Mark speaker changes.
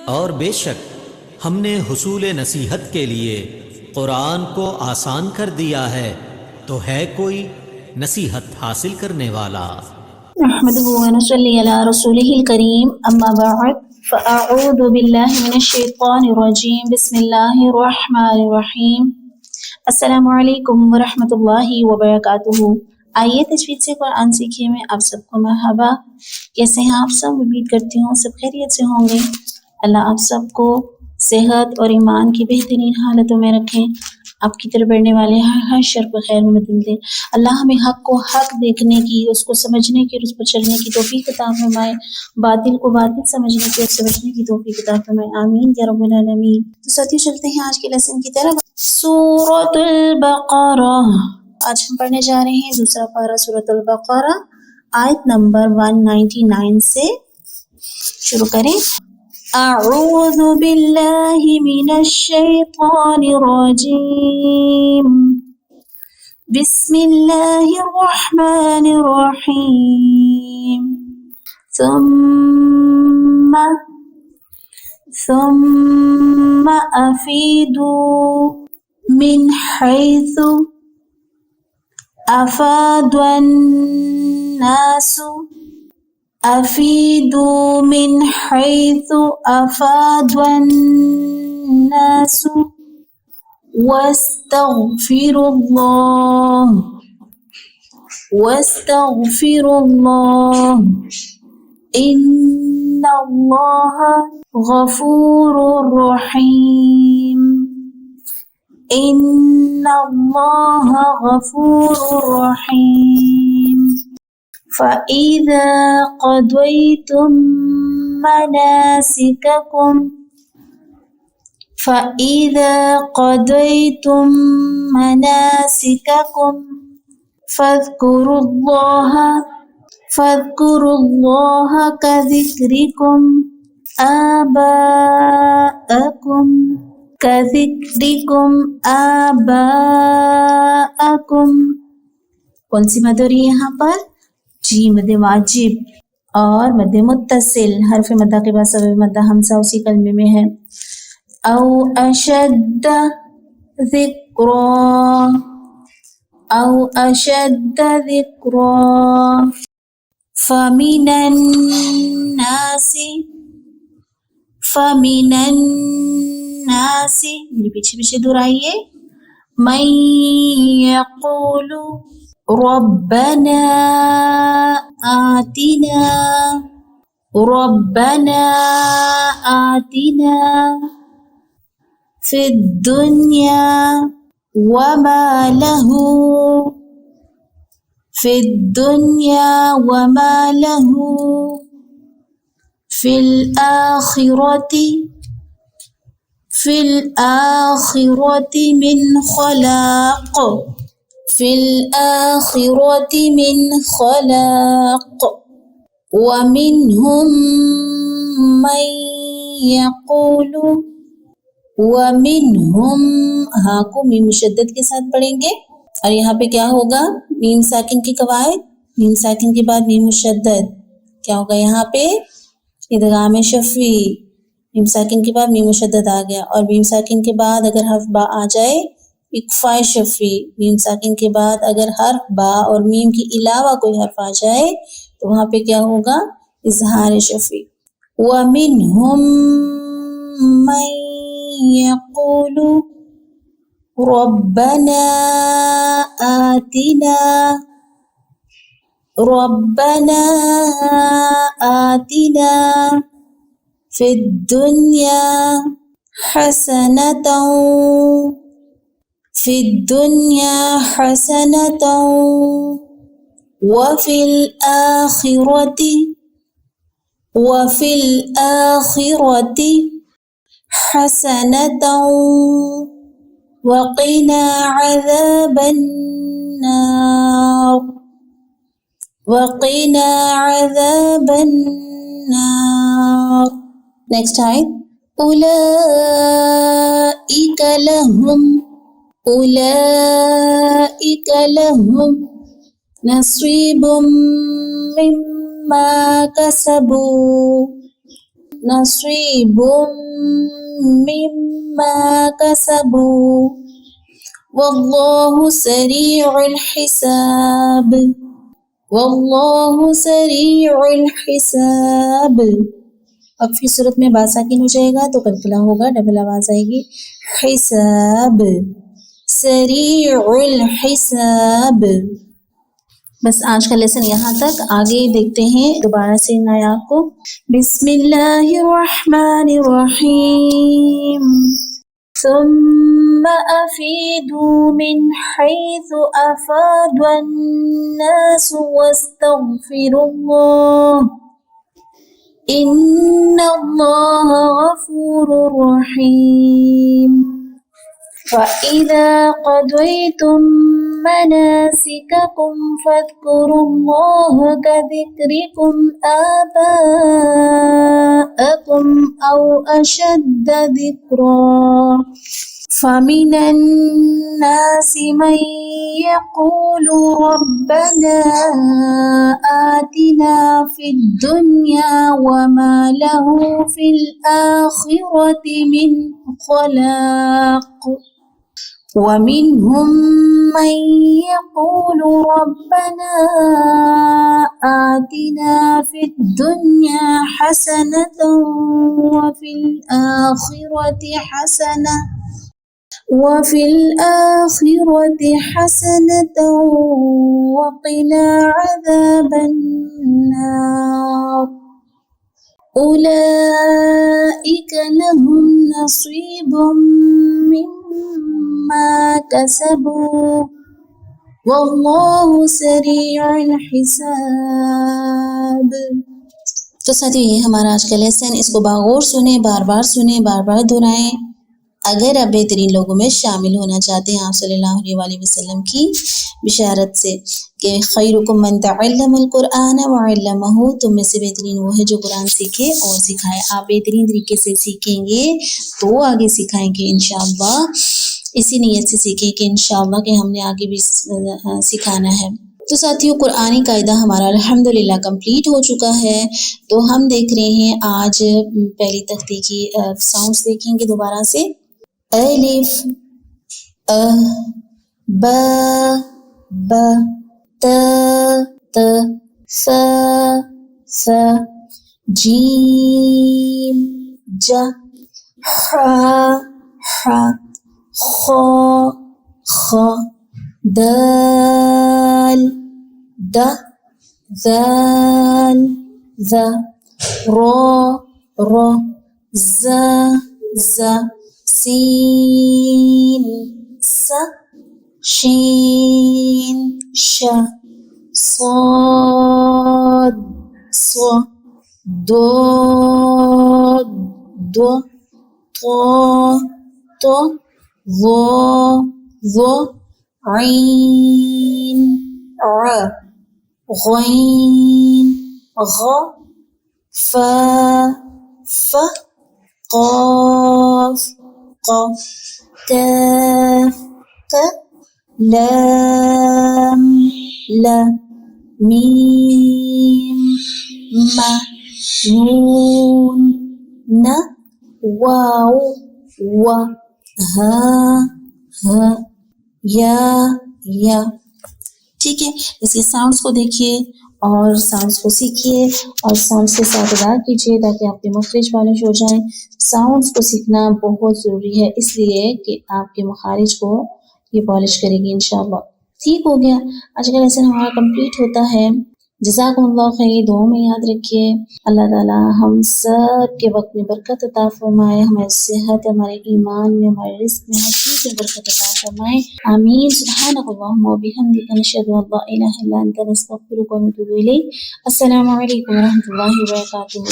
Speaker 1: और बेशक हमने हुसूल नसीहत के लिए कुरान को आसान कर दिया है, तो है कोई नसीहत हासिल करने वाला।
Speaker 2: नहमदुहु व नसल्ली अला रसूलिहिल करीम, अम्मा बअद, फ़अऊज़ु बिल्लाहि मिनश शैतानिर रजीम, बिस्मिल्लाहिर रहमानिर रहीम। अस्सलामु अलैकुम व रहमतुल्लाहि व बरकातुहू। आइए तजवीद से कुरान सीखिए में आप सबको मरहबा। कैसे हैं आप सब? उम्मीद करती हूँ सब खैरियत से होंगे। अल्लाह आप सबको सेहत और ईमान की बेहतरीन हालतों में रखें, आपकी तरफ बढ़ने वाले हर शर को खैर में बदल दे। अल्लाह हमें हक को हक देखने की, उसको समझने की और उस पर चलने की तौफीक अता फरमाए, बातिल को बातिल समझने की और समझने की तौफीक अता फरमाए, आमीन या रब्बल आलमीन। तो साथियों चलते हैं आज के लेसन की तरफ। सूरतुल बक़रा, आज हम पढ़ने जा रहे हैं दूसरा पारा सूरतुल बक़रा, आयत नंबर 199 से शुरू करें। अऊज़ु बिल्लाहि मिनश शैतानिर रजीम, बिस्मिल्लाहिर रहमानिर रहीम। सुम्मा अफ़ीदू मिन हैसु अफ़ादन नासु, अफ़ीदू मिन हैसु अफ़ादन नासु वस्तगफिरुल्लाह इन्नल्लाह गफूरुर रहीम, इन्नल्लाह गफूरुर रहीम। फ़इज़ा क़ज़यतुम मनासिककुम फ़इज़ा क़ज़यतुम मनासिककुम फ़ज़्कुरुल्लाह कज़िक्रिकुम आबाअकुम। कौन सी मद हो रही है यहाँ पर? जी, मद वाजिब और मद मुत्तसिल। हर्फ मद्दा के बाद सबब मद्दा हमसा उसी कलमे में है। औ अशद्द ज़िक्रा फमिनन नासी, मेरे पीछे पीछे दोहराइए। मैं यक़ूलु रब्बना आतिना फिद दुनिया वमा लहू फिल आखिरति मिन खलाक़ वमिन्हुम मन यक़ूलु, वमिन्हुम, हाँ को मीम मुशद्दद के साथ पढ़ेंगे। और यहाँ पे क्या होगा? मीम साकिन की कवायद, मीम साकिन के बाद मीम मुशद्दद, क्या होगा यहाँ पे? इदगाम शफ़ी। मीम साकिन के बाद मीम मुशद्दद आ गया, और मीम साकिन के बाद अगर हर्फ बा आ जाए इक्फ़ा शफ़ी। मीम साकिन के बाद अगर हर्फ बा और मीम के अलावा कोई हर्फ आ जाए तो वहाँ पे क्या होगा? इज़हार शफ़ी। वमिन्हुम मन यक़ूलु रब्बना आतिना फिद दुनिया हसनतौ वफिल आखिरति हसनतौ वक़िना अज़ाबन्नार। नेक्स्ट आयत। उलाइका लहुम नसीबुम मिम्मा कसबू नसीबुम मिम्मा कसबू वल्लाहु सरीउल हिसाब वल्लाहु सरीउल हिसाब। वक्फी सूरत में बा साकिन हो जाएगा तो कलकला होगा, डबल आवाज आएगी। हिसाब, सरीउल हिसाब। बस आज का लेसन यहाँ तक, आगे देखते हैं दोबारा से इन आयात को। बिस्मिल्लाहिर्रहमानिर्रहीम। सुम्मा अफीदू मिन हैसु अफादन्नासु वस्तगफिरुल्लाह इन्नल्लाह गफूरुर रहीम। वइज़ा क़ज़यतुम मनासिककुम फ़ज़्कुरुल्लाह कज़िक्रिकुम आबाअकुम औ अशद्द ज़िक्रा। फमिनन नासि मन यक़ूलु रब्बना आतिना फ़िद दुन्या वमा लहु फ़िल आखिरति मिन खलाक़। वमिनहुम मन यक़ूलु रब्बना आतिना फ़िद दुन्या हसनतन वफ़िल आखिरति हसनतन वक़िना अज़ाबन्नार। उलाइक लहुम नसीबुम मिम्मा कसबू वल्लाहु सरीउल हिसाब। तो साथियों, ये हमारा आज का लेसन। इसको बागौर सुने, बार बार सुने, बार बार दोहराएं। अगर आप बेहतरीन लोगों में शामिल होना चाहते हैं आप सल्लल्लाहु अलैहि वसल्लम की बिशारत से कि खैरुकुम मन तअल्लमल कुरआन व अल्लमहु, तुम में से बेहतरीन वो है जो कुरान सीखे और सिखाए। आप बेहतरीन तरीके से सीखेंगे तो आगे सिखाएंगे इंशाअल्लाह। इसी नीयत से सीखें कि इंशाअल्लाह कि हमने आगे भी सिखाना है। तो साथियों, कुरानी कायदा हमारा अल्हम्दुलिल्लाह कंप्लीट हो चुका है। तो हम देख रहे हैं आज पहली तख्ती की साउंड्स देखेंगे दोबारा से। अलिफ, अ, ब, ब, त, त, स, स, जीम, ज, ह, ह, ख, ख, दाल, द, ज़ाल, ज़, रो, रो, ज़, ज़, सीन, स, शीन, श, صاد ص ضاد ض ط ط ظ ظ عين ع غين غ ف ف قاف ق كاف ك لام لا ميم ما نون ن واو و ها ها या। ठीक है, इसके साउंड्स को देखिए और साउंड्स को सीखिए और साउंड्स के साथ अदा कीजिए ताकि आपके मखरिज पॉलिश हो जाएं। साउंड्स को सीखना बहुत ज़रूरी है इसलिए कि आपके मखारिज को ये पॉलिश करेगी इंशाअल्लाह। ठीक हो गया, आज का लेसन हमारा कंप्लीट होता है। जज़ाकुमुल्लाह खैर, दुआ में याद रखिए। अल्लाह ताला हम सब के वक्त में बरकत अता फरमाए, हमारे सेहत, हमारे ईमान में, हमारे रिस्क में, हर चीज़ में बरकत अता फरमाए। आमीन। सुब्हानकल्लाहुम्मा व बिहम्दिका नशहदु अन ला इलाहा इल्ला अंता नस्तगफिरुका व नतूबु इलैक। अस्सलामु अलैकुम व रहमतुल्लाहि व बरकातुहू।